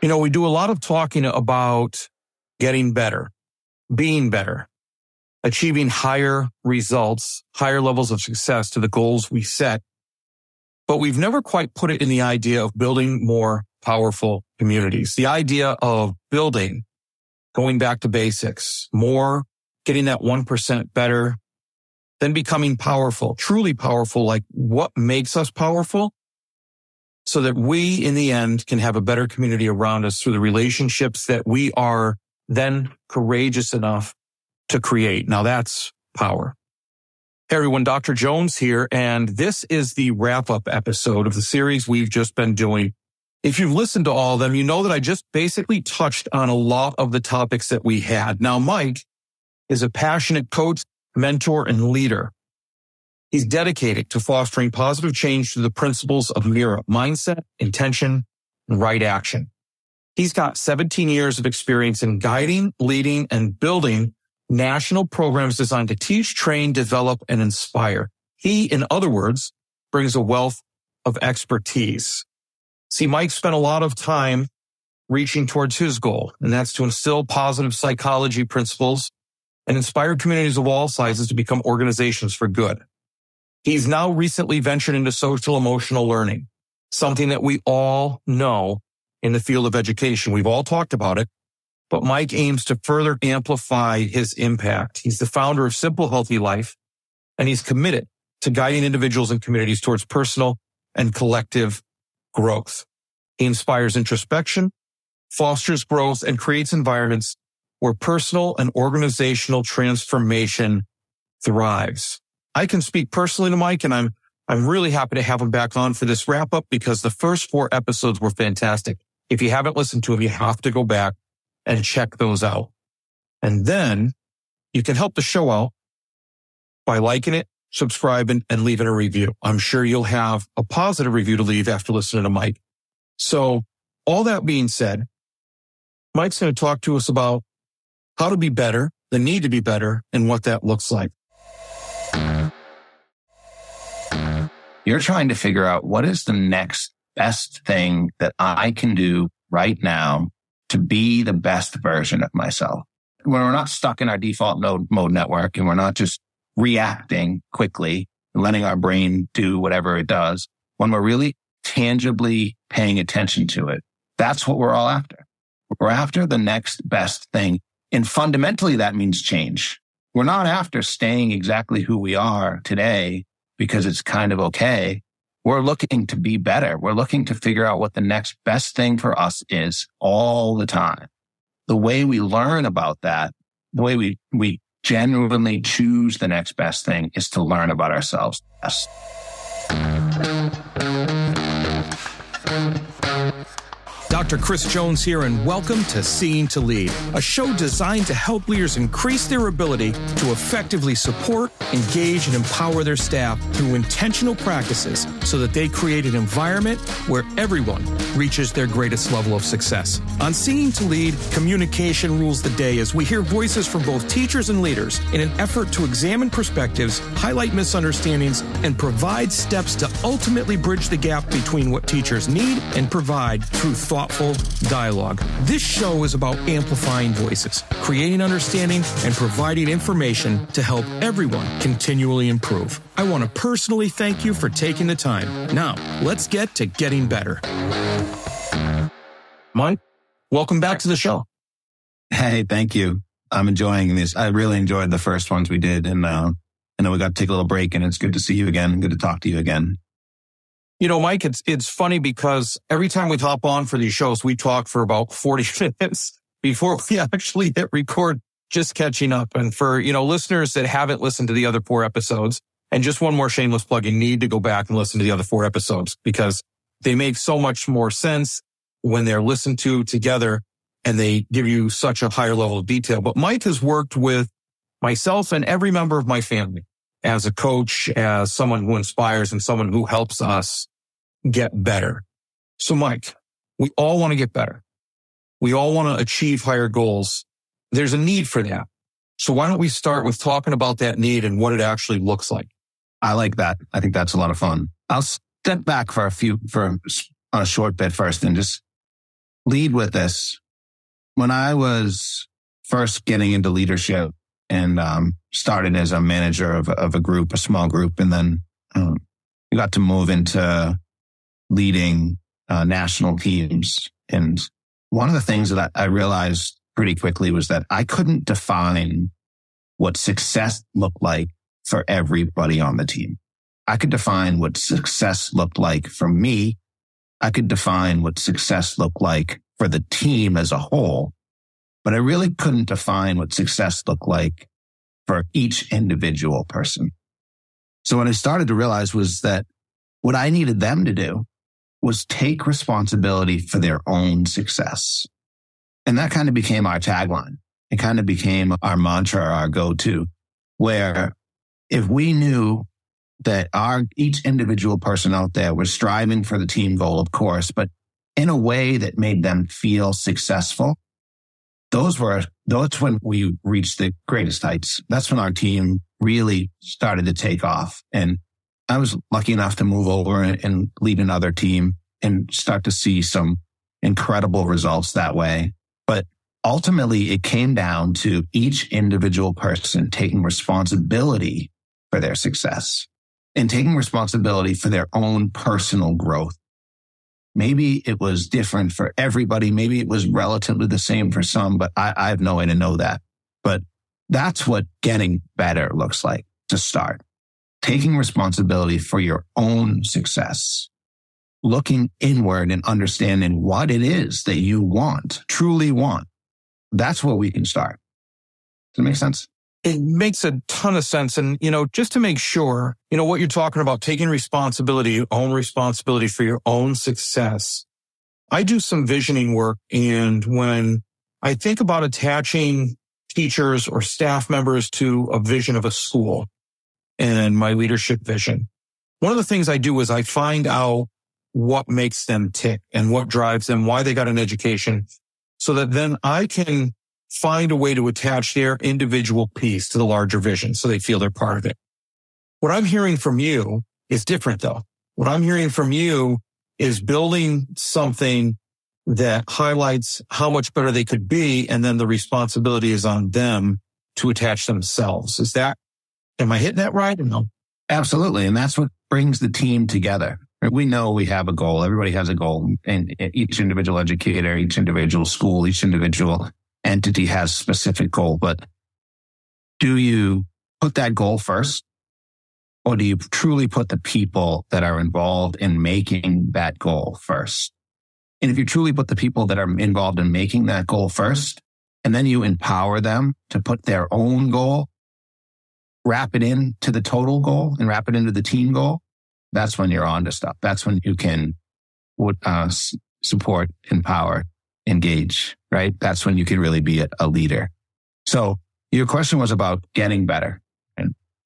We do a lot of talking about getting better, being better, achieving higher results, higher levels of success to the goals we set. But we've never quite put it in the idea of building more powerful communities. The idea of building, going back to basics, more, getting that 1% better, then becoming powerful, truly powerful, like what makes us powerful, so that we, in the end, can have a better community around us through the relationships that we are then courageous enough to create. Now that's power. Hey everyone, Dr. Jones here, and this is the wrap-up episode of the series we've just been doing. If you've listened to all of them, you know that I just basically touched on a lot of the topics that we had. Now, Mike is a passionate coach, mentor, and leader. He's dedicated to fostering positive change through the principles of MIRA, mindset, intention, and right action. He's got 17 years of experience in guiding, leading, and building national programs designed to teach, train, develop, and inspire. He, in other words, brings a wealth of expertise. See, Mike spent a lot of time reaching towards his goal, and that's to instill positive psychology principles and inspire communities of all sizes to become organizations for good. He's now recently ventured into social emotional learning, something that we all know in the field of education. We've all talked about it, but Mike aims to further amplify his impact. He's the founder of Simple Healthy Life, and he's committed to guiding individuals and communities towards personal and collective growth. He inspires introspection, fosters growth, and creates environments where personal and organizational transformation thrives. I can speak personally to Mike, and I'm really happy to have him back on for this wrap up because the first 4 episodes were fantastic. If you haven't listened to them, you have to go back and check those out. And then you can help the show out by liking it, subscribing, and leaving a review. I'm sure you'll have a positive review to leave after listening to Mike. So all that being said, Mike's going to talk to us about how to be better, the need to be better, and what that looks like. You're trying to figure out what is the next best thing that I can do right now to be the best version of myself. When we're not stuck in our default mode network and we're not just reacting quickly and letting our brain do whatever it does, when we're really tangibly paying attention to it, that's what we're all after. We're after the next best thing. And fundamentally, that means change. We're not after staying exactly who we are today because it's kind of okay. We're looking to be better. We're looking to figure out what the next best thing for us is all the time. The way we learn about that, the way we genuinely choose the next best thing is to learn about ourselves. Yes. Dr. Chris Jones here, and welcome to Seeing to Lead, a show designed to help leaders increase their ability to effectively support, engage, and empower their staff through intentional practices so that they create an environment where everyone reaches their greatest level of success. On Seeing to Lead, communication rules the day as we hear voices from both teachers and leaders in an effort to examine perspectives, highlight misunderstandings, and provide steps to ultimately bridge the gap between what teachers need and provide through thoughtful dialogue. This show is about amplifying voices, creating understanding, and providing information to help everyone continually improve. I want to personally thank you for taking the time. Now, let's get to getting better. Mike, welcome back to the show. Hey, thank you. I'm enjoying this. I really enjoyed the first ones we did, and I know we got to take a little break, and it's good to see you again. Good to talk to you again. Mike, it's funny because every time we hop on for these shows, we talk for about 40 minutes before we actually hit record, just catching up. And for, listeners that haven't listened to the other 4 episodes, and just one more shameless plug, you need to go back and listen to the other 4 episodes because they make so much more sense when they're listened to together and they give you such a higher level of detail. But Mike has worked with myself and every member of my family as a coach, as someone who inspires and someone who helps us get better. So Mike, we all want to get better. We all want to achieve higher goals. There's a need for that. So why don't we start with talking about that need and what it actually looks like? I like that. I think that's a lot of fun. I'll step back for a short bit first and just lead with this. When I was first getting into leadership and started as a manager of a group, a small group, and then we got to move into leading national teams. And one of the things that I realized pretty quickly was that I couldn't define what success looked like for everybody on the team. I could define what success looked like for me. I could define what success looked like for the team as a whole, but I really couldn't define what success looked like for each individual person. So what I started to realize was that what I needed them to do was take responsibility for their own success. And that kind of became our tagline. It kind of became our mantra, our go-to, where if we knew that each individual person out there was striving for the team goal, of course, but in a way that made them feel successful, that's when we reached the greatest heights. That's when our team really started to take off. And I was lucky enough to move over and lead another team and start to see some incredible results that way. But ultimately, it came down to each individual person taking responsibility for their success and taking responsibility for their own personal growth. Maybe it was different for everybody. Maybe it was relatively the same for some, but I have no way to know that. But that's what getting better looks like to start. Taking responsibility for your own success, looking inward and understanding what it is that you want, truly want. That's where we can start. Does it make sense? It makes a ton of sense. And, just to make sure, what you're talking about, taking responsibility, your own responsibility for your own success. I do some visioning work. And when I think about attaching teachers or staff members to a vision of a school and my leadership vision, one of the things I do is I find out what makes them tick and what drives them, why they got an education, so that then I can find a way to attach their individual piece to the larger vision so they feel they're part of it. What I'm hearing from you is different, though. What I'm hearing from you is building something that highlights how much better they could be, and then the responsibility is on them to attach themselves. Am I hitting that right or no? Absolutely. And that's what brings the team together. We know we have a goal. Everybody has a goal, and each individual educator, each individual school, each individual entity has a specific goal. But do you put that goal first, or do you truly put the people that are involved in making that goal first? And if you truly put the people that are involved in making that goal first, and then you empower them to put their own goal, wrap it into the total goal and wrap it into the team goal, that's when you're on to stuff. That's when you can support, empower, engage, right? That's when you can really be a leader. So your question was about getting better.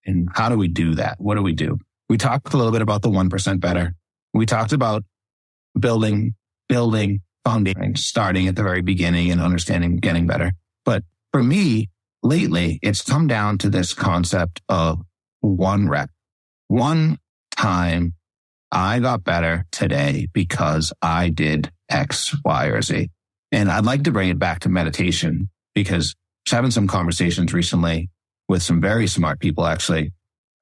And how do we do that? What do we do? We talked a little bit about the 1% better. We talked about building foundation, starting at the very beginning and understanding getting better. But for me, lately, it's come down to this concept of one rep. One time I got better today because I did X, Y, or Z. And I'd like to bring it back to meditation, because I was having some conversations recently with some very smart people, actually.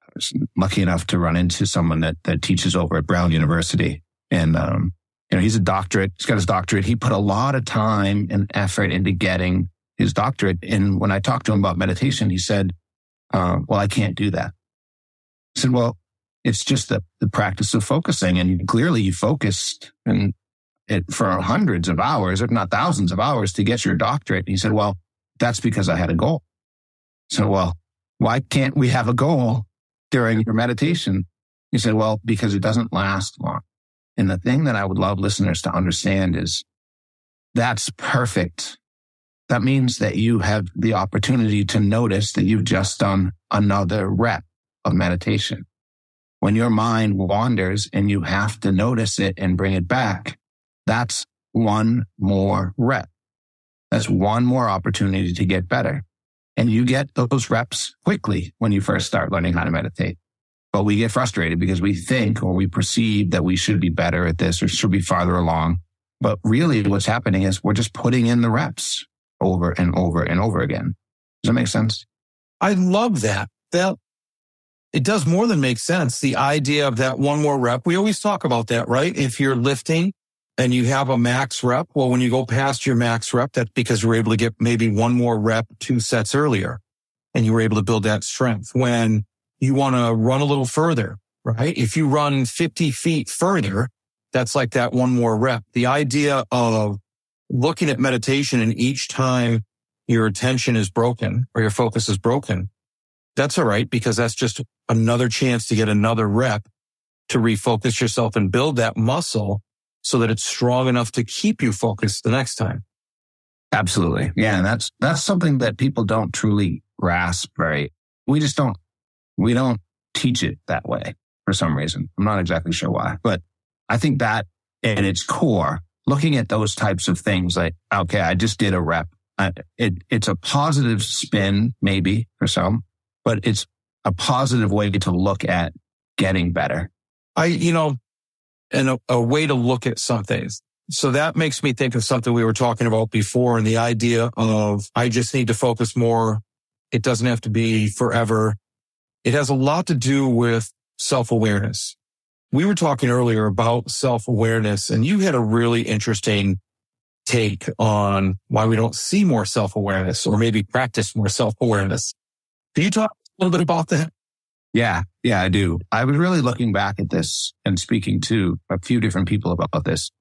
I was lucky enough to run into someone that teaches over at Brown University. And, he's a doctorate. He's got his doctorate. He put a lot of time and effort into getting his doctorate. And when I talked to him about meditation, he said, well, I can't do that. I said, well, it's just the practice of focusing. And clearly you focused for hundreds of hours, if not thousands of hours, to get your doctorate. And he said, well, that's because I had a goal. So, well, why can't we have a goal during your meditation? He said, well, because it doesn't last long. And the thing that I would love listeners to understand is that's perfect. That means that you have the opportunity to notice that you've just done another rep of meditation. When your mind wanders and you have to notice it and bring it back, that's one more rep. That's one more opportunity to get better. And you get those reps quickly when you first start learning how to meditate. But we get frustrated because we think or we perceive that we should be better at this or should be farther along. But really what's happening is we're just putting in the reps over and over and over again. Does that make sense? I love that. It does more than make sense. The idea of that one more rep, we always talk about that, right? If you're lifting and you have a max rep, well, when you go past your max rep, that's because you're able to get maybe one more rep 2 sets earlier and you were able to build that strength. When you want to run a little further, right? If you run 50 feet further, that's like that one more rep. The idea of looking at meditation and each time your attention is broken or your focus is broken, that's all right, because that's just another chance to get another rep to refocus yourself and build that muscle so that it's strong enough to keep you focused the next time. Absolutely. Yeah. And that's something that people don't truly grasp, right? We don't teach it that way for some reason. I'm not exactly sure why, but I think that at its core, looking at those types of things like, okay, I just did a rep. It's a positive spin, maybe for some, but it's a positive way to look at getting better. And a way to look at something. So that makes me think of something we were talking about before, and the idea of I just need to focus more. It doesn't have to be forever. It has a lot to do with self-awareness. We were talking earlier about self-awareness, and you had a really interesting take on why we don't see more self-awareness or maybe practice more self-awareness. Can you talk a little bit about that? Yeah, I do. I was really looking back at this and speaking to a few different people about this.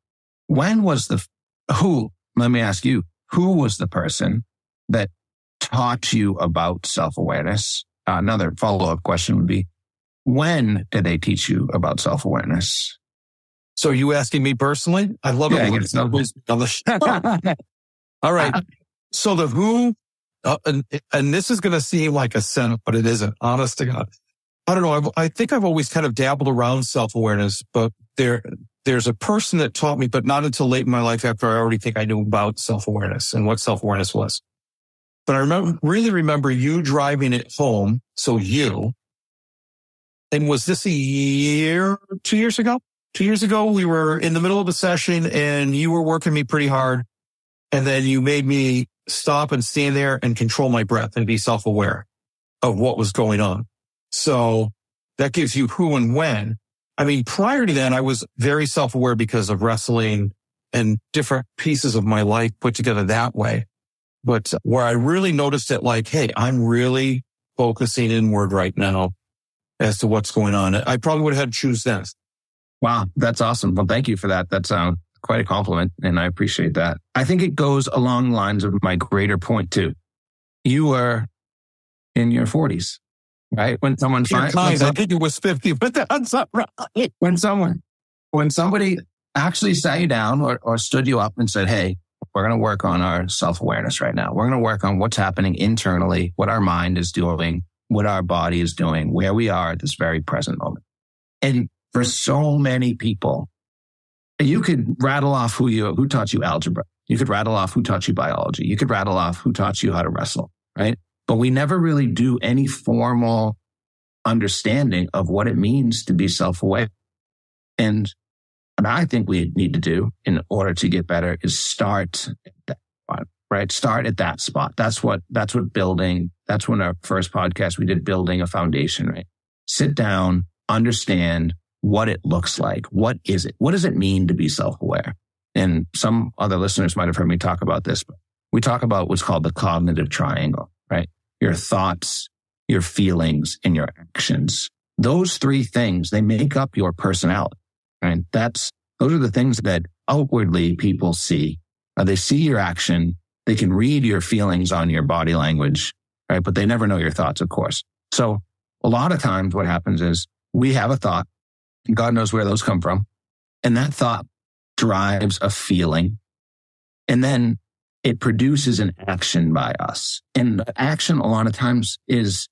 Let me ask you, who was the person that taught you about self-awareness? Another follow-up question would be, when did they teach you about self-awareness? So are you asking me personally? I love it. On the show. All right. So the who, and this is going to seem like a setup, but it isn't. Honest to God. I don't know. I think I've always kind of dabbled around self-awareness, but there's a person that taught me, but not until late in my life after I already think I knew about self-awareness and what self-awareness was. But I really remember you driving it home. So and was this a year, 2 years ago? 2 years ago, we were in the middle of a session and you were working me pretty hard. And then you made me stop and stand there and control my breath and be self-aware of what was going on. So that gives you who and when. I mean, prior to then, I was very self-aware because of wrestling and different pieces of my life put together that way. But where I really noticed it, like, hey, I'm really focusing inward right now as to what's going on. I probably would have had to choose then. Wow, that's awesome. Well, thank you for that. That's quite a compliment, and I appreciate that. I think it goes along the lines of my greater point too. You were in your 40s, right? When someone finds, I think it was 50, but that's not right. When somebody actually sat you down or stood you up and said, "Hey, we're going to work on our self-awareness right now. We're going to work on what's happening internally, what our mind is doing, what our body is doing, where we are at this very present moment." And for so many people, you could rattle off who taught you algebra. You could rattle off who taught you biology. You could rattle off who taught you how to wrestle, right? But we never really do any formal understanding of what it means to be self-aware. And what I think we need to do in order to get better is start at that spot, right? Start at that spot. That's when our first podcast, we did building a foundation, right? Sit down, understand what it looks like. What is it? What does it mean to be self-aware? And some other listeners might have heard me talk about this, but we talk about what's called the cognitive triangle, right? Your thoughts, your feelings, and your actions. Those three things, they make up your personality, right? Those are the things that outwardly people see. They see your action. They can read your feelings on your body language, right? But they never know your thoughts, of course. So a lot of times what happens is we have a thought, and God knows where those come from. And that thought drives a feeling. And then it produces an action by us. And the action a lot of times is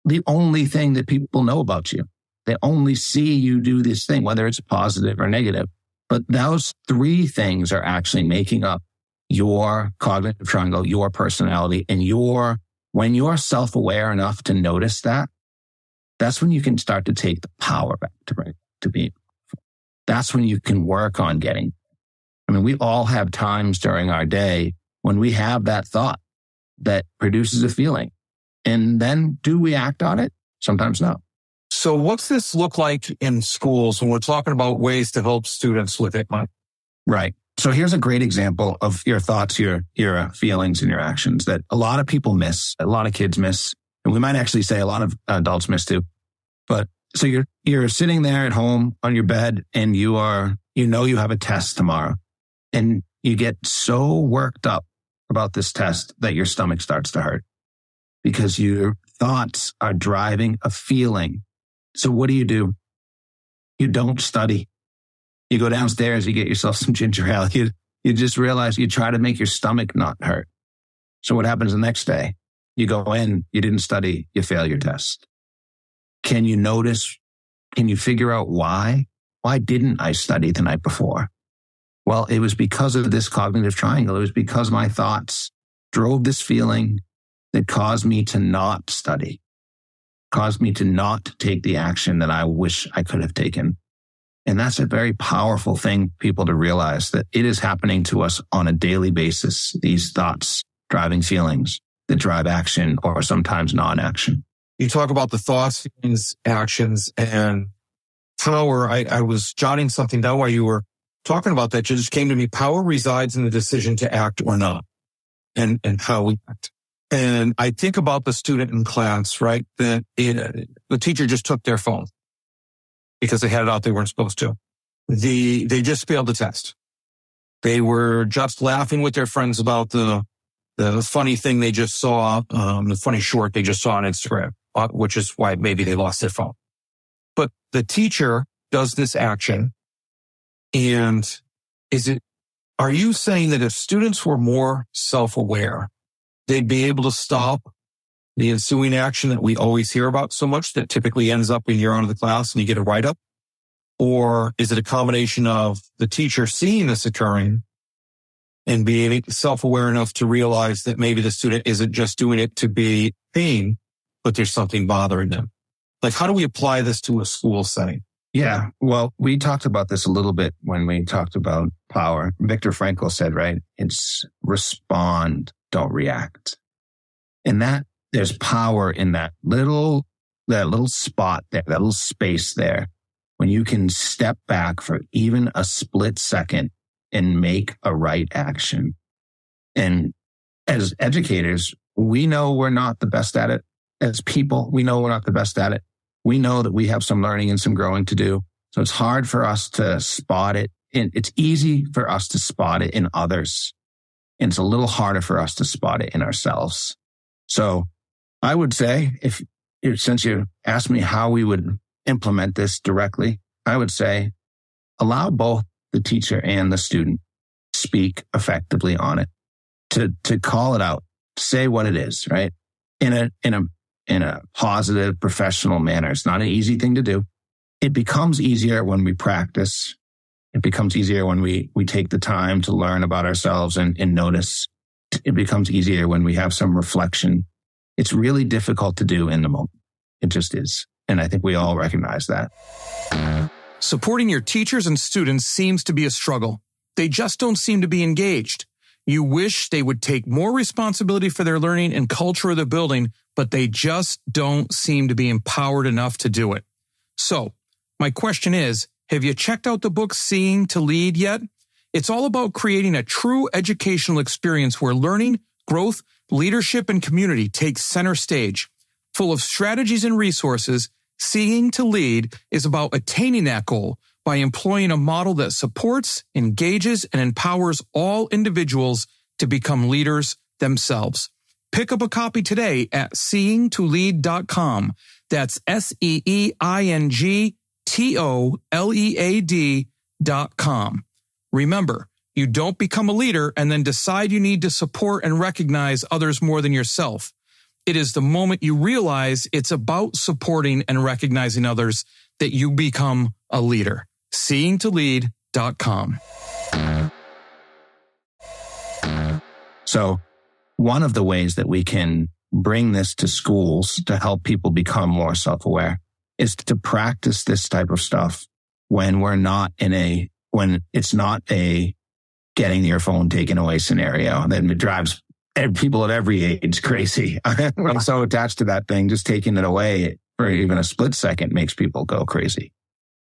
the only thing that people know about you. They only see you do this thing, whether it's positive or negative. But those three things are actually making up your cognitive triangle, your personality, and when you're self-aware enough to notice that, that's when you can start to take the power back to being. That's when you can work on getting. I mean, we all have times during our day when we have that thought that produces a feeling. And then do we act on it? Sometimes no. So what's this look like in schools when we're talking about ways to help students with it, Mike? Right. So here's a great example of your thoughts, your feelings and your actions that a lot of people miss, a lot of kids miss, and we might actually say a lot of adults miss too. But so you're sitting there at home on your bed and you know you have a test tomorrow and you get so worked up about this test that your stomach starts to hurt because your thoughts are driving a feeling. So what do? You don't study. You go downstairs, you get yourself some ginger ale. You just realize you try to make your stomach not hurt. So what happens the next day? You go in, you didn't study, you fail your test. Can you notice? Can you figure out why? Why didn't I study the night before? Well, it was because of this cognitive triangle. It was because my thoughts drove this feeling that caused me to not study, caused me to not take the action that I wish I could have taken. And that's a very powerful thing, people, to realize that it is happening to us on a daily basis. These thoughts driving feelings that drive action or sometimes non-action. You talk about the thoughts, feelings, actions, and power. I was jotting something down while you were talking about that. It just came to me. Power resides in the decision to act or not and how we act. And I think about the student in class, right? That the teacher just took their phone because they had it out they weren't supposed to. They just failed the test. They were just laughing with their friends about the funny thing they just saw, the funny short they just saw on Instagram, which is why maybe they lost their phone. But the teacher does this action. And are you saying that if students were more self-aware, they'd be able to stop the ensuing action that we always hear about so much that typically ends up when you're out of the class and you get a write-up? Or is it a combination of the teacher seeing this occurring and being self-aware enough to realize that maybe the student isn't just doing it to be pain, but there's something bothering them? Like, how do we apply this to a school setting? Yeah, well, we talked about this a little bit when we talked about power. Viktor Frankl said, right, it's respond, don't react. And that there's power in that little spot there, that little space there, when you can step back for even a split second and make a right action. And as educators, we know we're not the best at it. As people, we know we're not the best at it. We know that we have some learning and some growing to do. So it's hard for us to spot it. And it's easy for us to spot it in others. And it's a little harder for us to spot it in ourselves. So I would say, since you asked me how we would implement this directly, I would say allow both the teacher and the student to speak effectively on it, to call it out, say what it is, right? In a positive, professional manner. It's not an easy thing to do. It becomes easier when we practice. It becomes easier when we take the time to learn about ourselves and notice. It becomes easier when we have some reflection. It's really difficult to do in the moment. It just is. And I think we all recognize that. Supporting your teachers and students seems to be a struggle. They just don't seem to be engaged. You wish they would take more responsibility for their learning and culture of the building, but they just don't seem to be empowered enough to do it. So, my question is, have you checked out the book Seeing to Lead yet? It's all about creating a true educational experience where learning, growth, leadership, and community takes center stage. Full of strategies and resources, Seeing to Lead is about attaining that goal by employing a model that supports, engages, and empowers all individuals to become leaders themselves. Pick up a copy today at seeingtolead.com. That's seeingtolead.com. Remember, you don't become a leader and then decide you need to support and recognize others more than yourself. It is the moment you realize it's about supporting and recognizing others that you become a leader. seeingtolead.com. So one of the ways that we can bring this to schools to help people become more self-aware is to practice this type of stuff when it's not a getting your phone taken away scenario. And then it drives people at every age crazy. I'm so attached to that thing. Just taking it away for even a split second makes people go crazy.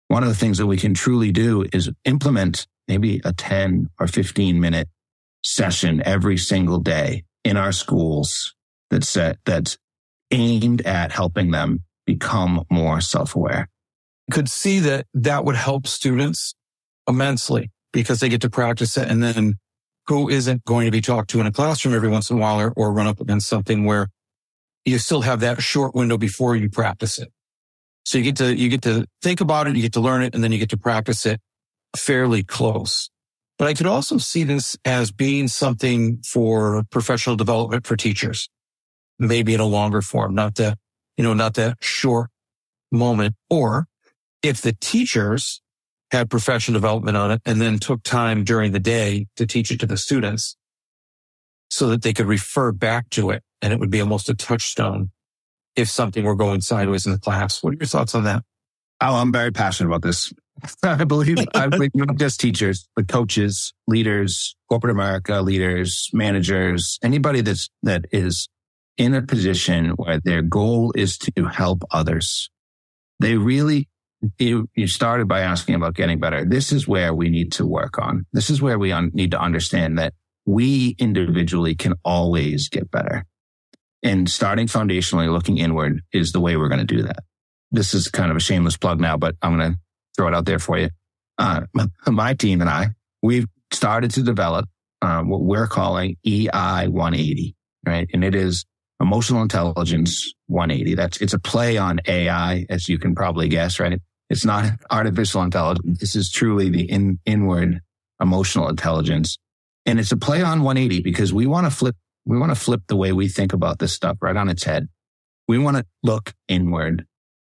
One of the things that we can truly do is implement maybe a 10 or 15 minute session every single day in our schools that's aimed at helping them become more self-aware. Could see that would help students immensely because they get to practice it. And then who isn't going to be talked to in a classroom every once in a while or run up against something where you still have that short window before you practice it. So you get to think about it, you get to learn it, and then you get to practice it fairly close. But I could also see this as being something for professional development for teachers, maybe in a longer form, not that short moment. Or if the teachers had professional development on it and then took time during the day to teach it to the students so that they could refer back to it and it would be almost a touchstone if something were going sideways in the class. What are your thoughts on that? Oh, I'm very passionate about this. I believe not just teachers, but coaches, leaders, corporate America leaders, managers, anybody that is in a position where their goal is to help others. You started by asking about getting better. This is where we need to work on. This is where we need to understand that we individually can always get better. And starting foundationally, looking inward is the way we're going to do that. This is kind of a shameless plug now, but I'm going to throw it out there for you. My team and I, we've started to develop what we're calling EI 180, right? And it is emotional intelligence 180. It's a play on AI, as you can probably guess, right? It's not artificial intelligence. This is truly the inward emotional intelligence. And it's a play on 180 because we want to flip the way we think about this stuff right on its head. We want to look inward.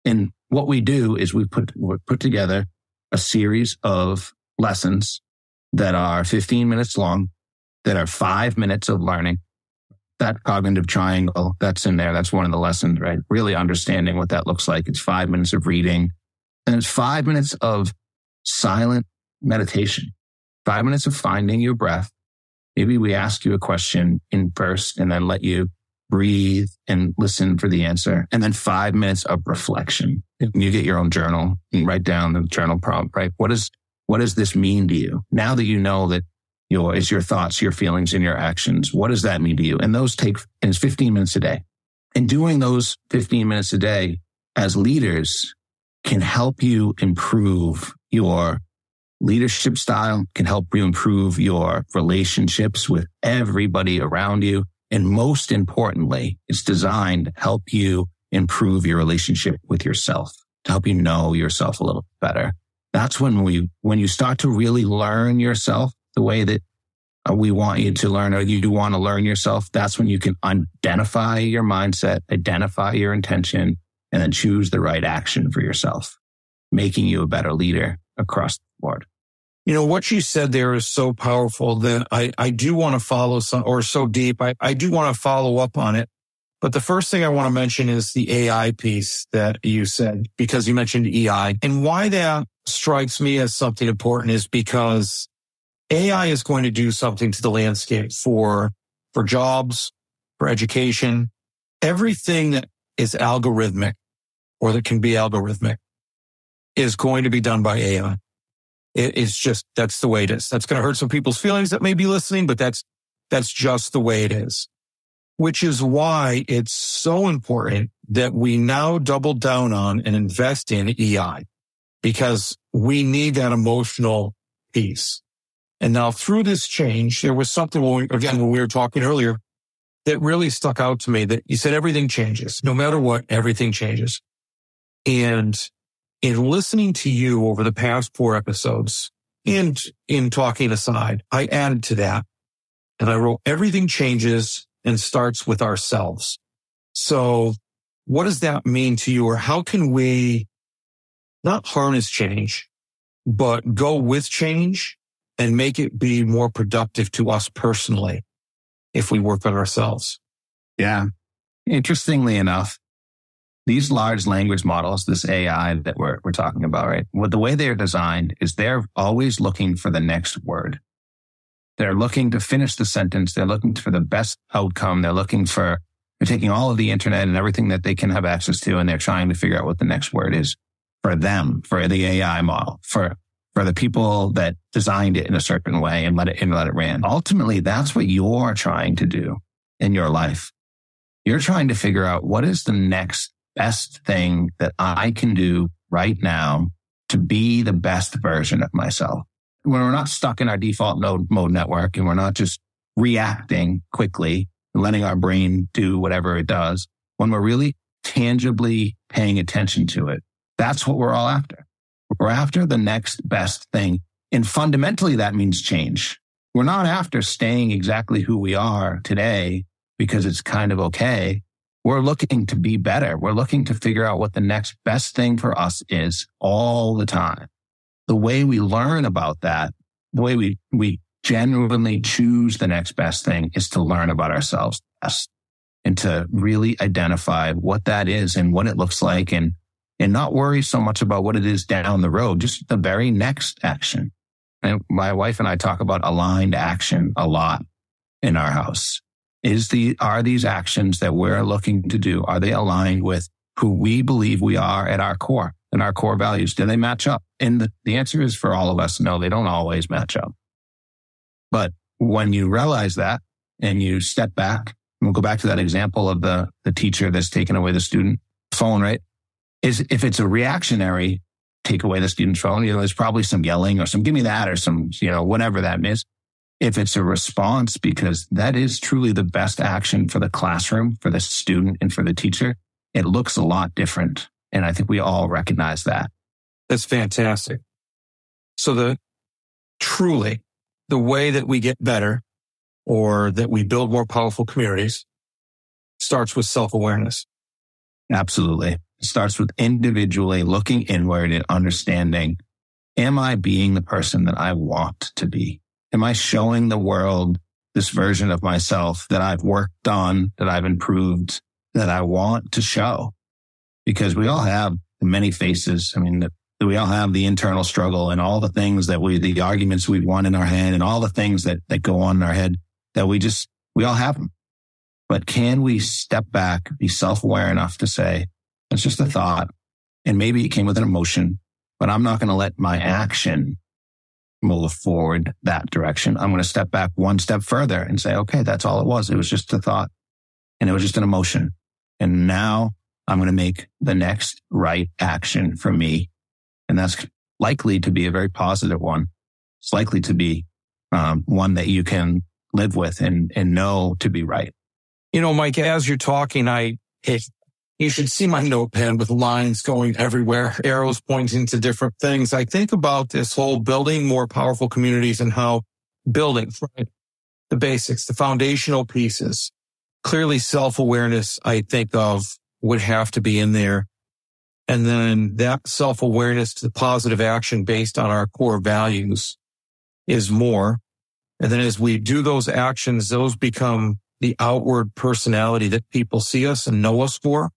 And what we do is we put together a series of lessons that are 15 minutes long, that are 5 minutes of learning. That cognitive triangle, that's in there. That's one of the lessons, right? Really understanding what that looks like. It's 5 minutes of reading. And it's 5 minutes of silent meditation, 5 minutes of finding your breath. Maybe we ask you a question in first and then let you breathe and listen for the answer. And then 5 minutes of reflection. You get your own journal and write down the journal prompt, right? What does this mean to you? Now that you know that is your thoughts, your feelings, and your actions, what does that mean to you? And it's 15 minutes a day. And doing those 15 minutes a day as leaders can help you improve your leadership style, can help you improve your relationships with everybody around you. And most importantly, it's designed to help you improve your relationship with yourself, to help you know yourself a little better. That's when you start to really learn yourself the way that we want you to learn, or you do want to learn yourself. That's when you can identify your mindset, identify your intention, and then choose the right action for yourself, making you a better leader across the board. You know, what you said there is so powerful that I do want to follow so deep. I do want to follow up on it. But the first thing I want to mention is the AI piece that you said, because you mentioned EI. And why that strikes me as something important is because AI is going to do something to the landscape for jobs, for education, everything that is algorithmic or that can be algorithmic is going to be done by AI. It's just, that's the way it is. That's going to hurt some people's feelings that may be listening, but that's just the way it is. Which is why it's so important that we now double down on and invest in EI, because we need that emotional piece. And now through this change, there was something when we were talking earlier that really stuck out to me, that you said everything changes. No matter what, everything changes. And in listening to you over the past 4 episodes and in talking aside, I added to that and I wrote, everything changes and starts with ourselves. So what does that mean to you? Or how can we not harness change, but go with change and make it be more productive to us personally if we work on ourselves? Yeah. Interestingly enough, these large language models, this AI that we're talking about, right? Well, the way they're designed is they're always looking for the next word. They're looking to finish the sentence. They're looking for the best outcome. They're taking all of the internet and everything that they can have access to, and they're trying to figure out what the next word is for them, for the AI model, for the people that designed it in a certain way and let it run. Ultimately, that's what you're trying to do in your life. You're trying to figure out what is the next best thing that I can do right now to be the best version of myself. When we're not stuck in our default mode network and we're not just reacting quickly and letting our brain do whatever it does, when we're really tangibly paying attention to it, that's what we're all after. We're after the next best thing. And fundamentally, that means change. We're not after staying exactly who we are today because it's kind of okay. We're looking to be better. We're looking to figure out what the next best thing for us is all the time. The way we learn about that, the way we genuinely choose the next best thing is to learn about ourselves best and to really identify what that is and what it looks like and not worry so much about what it is down the road, just the very next action. And my wife and I talk about aligned action a lot in our house. Are these actions that we're looking to do, are they aligned with who we believe we are at our core and our core values? Do they match up? And the answer is for all of us, no, they don't always match up. But when you realize that and you step back, and we'll go back to that example of the teacher that's taken away the student phone, right? If it's a reactionary take away the student's phone, there's probably some yelling or some give me that or some, whatever that is. If it's a response, because that is truly the best action for the classroom, for the student, and for the teacher, it looks a lot different. And I think we all recognize that. That's fantastic. So truly, the way that we get better or that we build more powerful communities starts with self-awareness. Absolutely. It starts with individually looking inward and understanding, am I being the person that I want to be? Am I showing the world this version of myself that I've worked on, that I've improved, that I want to show? Because we all have many faces. I mean, we all have the internal struggle and all the things the arguments we've won in our head and all the things that go on in our head that we all have them. But can we step back, be self-aware enough to say, it's just a thought, and maybe it came with an emotion, but I'm not going to let my action move forward that direction. I'm going to step back one step further and say, okay, that's all it was. It was just a thought and it was just an emotion. And now I'm going to make the next right action for me. And that's likely to be a very positive one. It's likely to be one that you can live with and know to be right. Mike, as you're talking, you should see my notepad with lines going everywhere, arrows pointing to different things. I think about this whole building more powerful communities and how building, right, the basics, the foundational pieces, clearly self-awareness, I think of would have to be in there. And then that self-awareness to the positive action based on our core values is more. And then as we do those actions, those become the outward personality that people see us and know us for,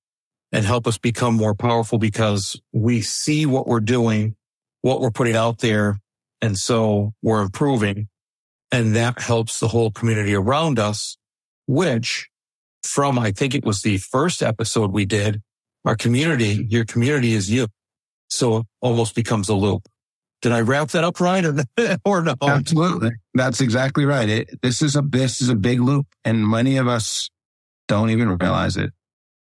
and help us become more powerful because we see what we're doing, what we're putting out there, and so we're improving. And that helps the whole community around us, which I think it was the first episode we did, your community is you. So it almost becomes a loop. Did I wrap that up right or no? Absolutely. That's exactly right. This is a big loop, and many of us don't even realize it.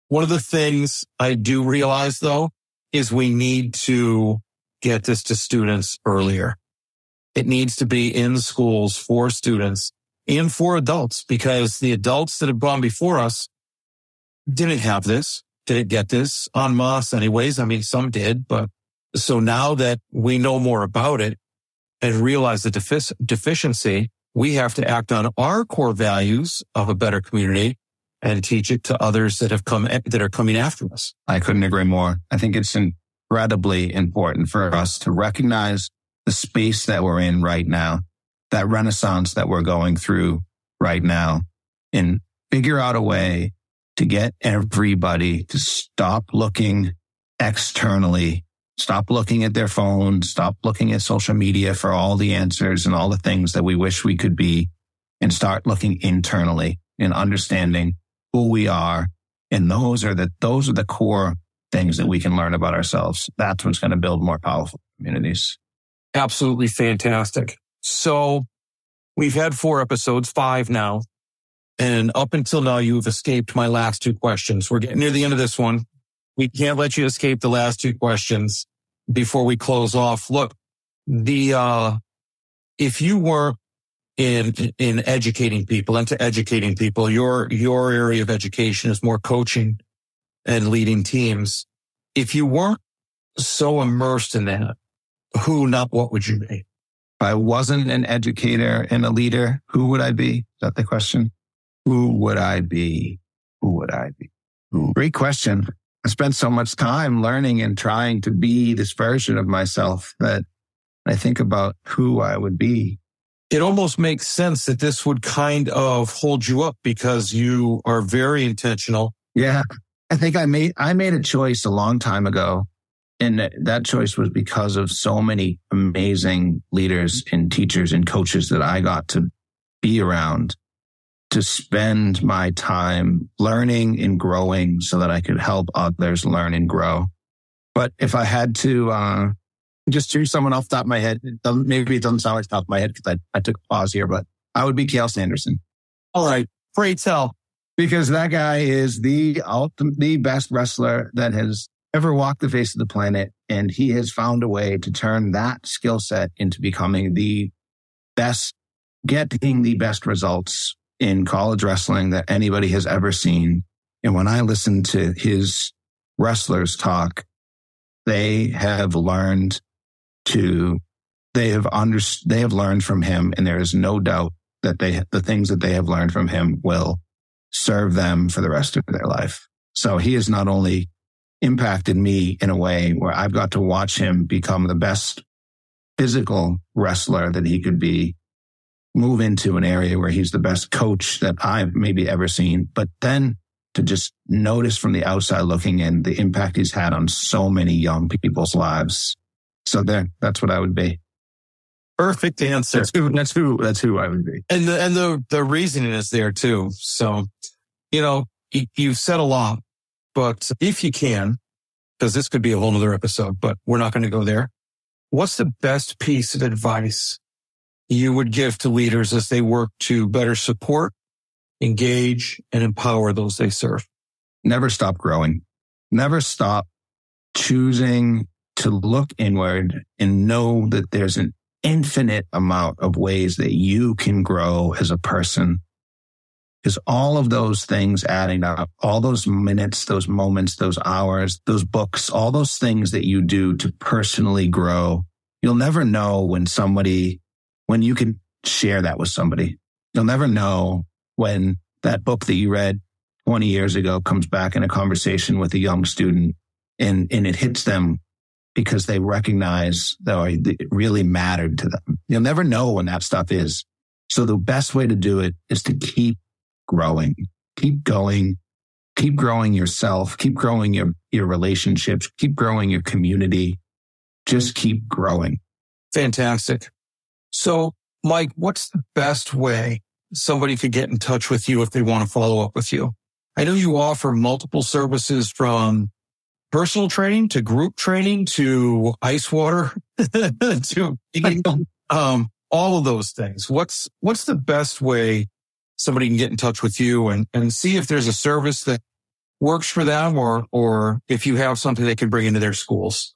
One of the things I do realize, though, is we need to get this to students earlier. It needs to be in schools for students and for adults, because the adults that have gone before us didn't have this, didn't get this en masse anyways. I mean, some did, but so now that we know more about it and realize the deficiency, we have to act on our core values of a better community and teach it to others that are coming after us. I couldn't agree more. I think it's incredibly important for us to recognize the space that we're in right now, that renaissance that we're going through right now, and figure out a way to get everybody to stop looking externally stop looking at their phones, stop looking at social media for all the answers and all the things that we wish we could be, and start looking internally and understanding who we are. And those are the core things that we can learn about ourselves. That's what's going to build more powerful communities. Absolutely fantastic. So we've had 4 episodes, 5 now. And up until now, you've escaped my last 2 questions. We're getting near the end of this one. We can't let you escape the last 2 questions before we close off. Look, if you were in educating people, your area of education is more coaching and leading teams. If you weren't so immersed in that, who, not what would you be? If I wasn't an educator and a leader, who would I be? Is that the question? Who would I be? Great question. I spent so much time learning and trying to be this version of myself that I think about who I would be. It almost makes sense that this would kind of hold you up because you are very intentional. Yeah. I think I made a choice a long time ago. And that choice was because of so many amazing leaders and teachers and coaches that I got to be around, to spend my time learning and growing so that I could help others learn and grow. But if I had to just choose someone off the top of my head, maybe it doesn't sound like the top of my head because I took a pause here, but I would be Cael Sanderson. All right. Pray tell. Because that guy is the best wrestler that has ever walked the face of the planet. And he has found a way to turn that skill set into becoming the best, getting the best results in college wrestling that anybody has ever seen. And when I listen to his wrestlers talk, they have learned from him. And there is no doubt that the things that they have learned from him will serve them for the rest of their life. So he has not only impacted me in a way where I've got to watch him become the best physical wrestler that he could be, move into an area where he's the best coach that I've maybe ever seen, but then to just notice from the outside looking in the impact he's had on so many young people's lives. So that's what I would be. Perfect answer. That's who I would be. And the reasoning is there too. So, you've said a lot, but if you can, because this could be a whole nother episode, but we're not going to go there. What's the best piece of advice you would give to leaders as they work to better support, engage, and empower those they serve? Never stop growing. Never stop choosing to look inward and know that there's an infinite amount of ways that you can grow as a person. Because all of those things adding up, all those minutes, those moments, those hours, those books, all those things that you do to personally grow, you'll never know when you can share that with somebody. You'll never know when that book that you read 20 years ago comes back in a conversation with a young student and it hits them because they recognize that it really mattered to them. You'll never know when that stuff is. So the best way to do it is to keep growing, keep going, keep growing yourself, keep growing your relationships, keep growing your community. Just keep growing. Fantastic. So, Mike, what's the best way somebody could get in touch with you if they want to follow up with you? I know you offer multiple services from personal training to group training to ice water to all of those things. What's the best way somebody can get in touch with you and see if there's a service that works for them or if you have something they can bring into their schools?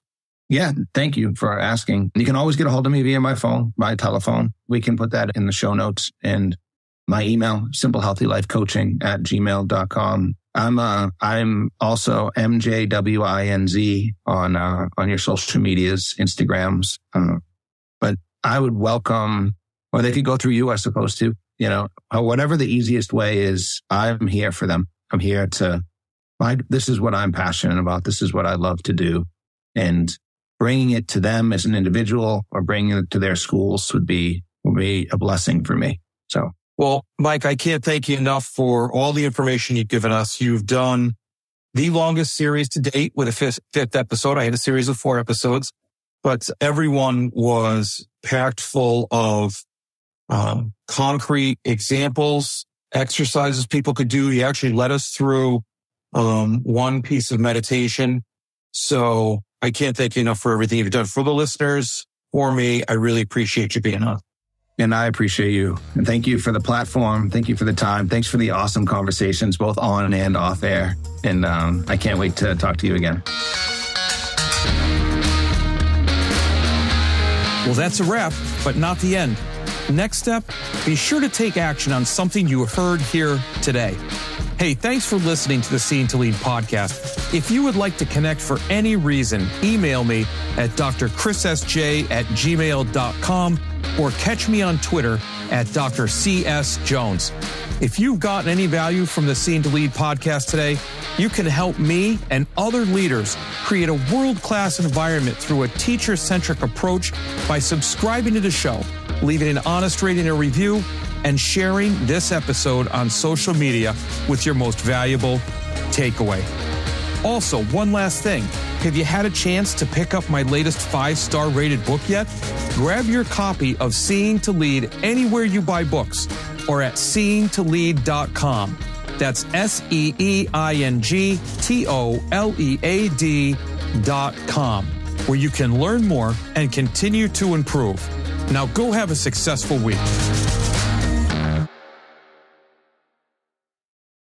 Yeah, thank you for asking. You can always get a hold of me via my phone, my telephone. We can put that in the show notes, and my email, simplehealthyLifeCoaching@gmail.com. I'm also MJWINZ on your social medias, Instagrams. But I would welcome, or they could go through you, I suppose, too. Whatever the easiest way is, I'm here for them. I'm here this is what I'm passionate about. This is what I love to do. And bringing it to them as an individual or bringing it to their schools would be a blessing for me. So. Well, Mike, I can't thank you enough for all the information you've given us. You've done the longest series to date with a fifth episode. I had a series of 4 episodes, but everyone was packed full of concrete examples, exercises people could do. He actually led us through one piece of meditation. So I can't thank you enough for everything you've done for the listeners, for me. I really appreciate you being on. And I appreciate you. And thank you for the platform. Thank you for the time. Thanks for the awesome conversations, both on and off air. And I can't wait to talk to you again. Well, that's a wrap, but not the end. Next step, be sure to take action on something you heard here today. Hey, thanks for listening to the Seeing to Lead podcast. If you would like to connect for any reason, email me at drchrissj@gmail.com or catch me on Twitter at Dr. C.S. Jones. If you've gotten any value from the Seeing to Lead podcast today, you can help me and other leaders create a world-class environment through a teacher-centric approach by subscribing to the show, leaving an honest rating or review, and sharing this episode on social media with your most valuable takeaway. Also, one last thing. Have you had a chance to pick up my latest 5-star rated book yet? Grab your copy of Seeing to Lead anywhere you buy books or at seeingtolead.com. That's seingtolead.com, where you can learn more and continue to improve. Now go have a successful week.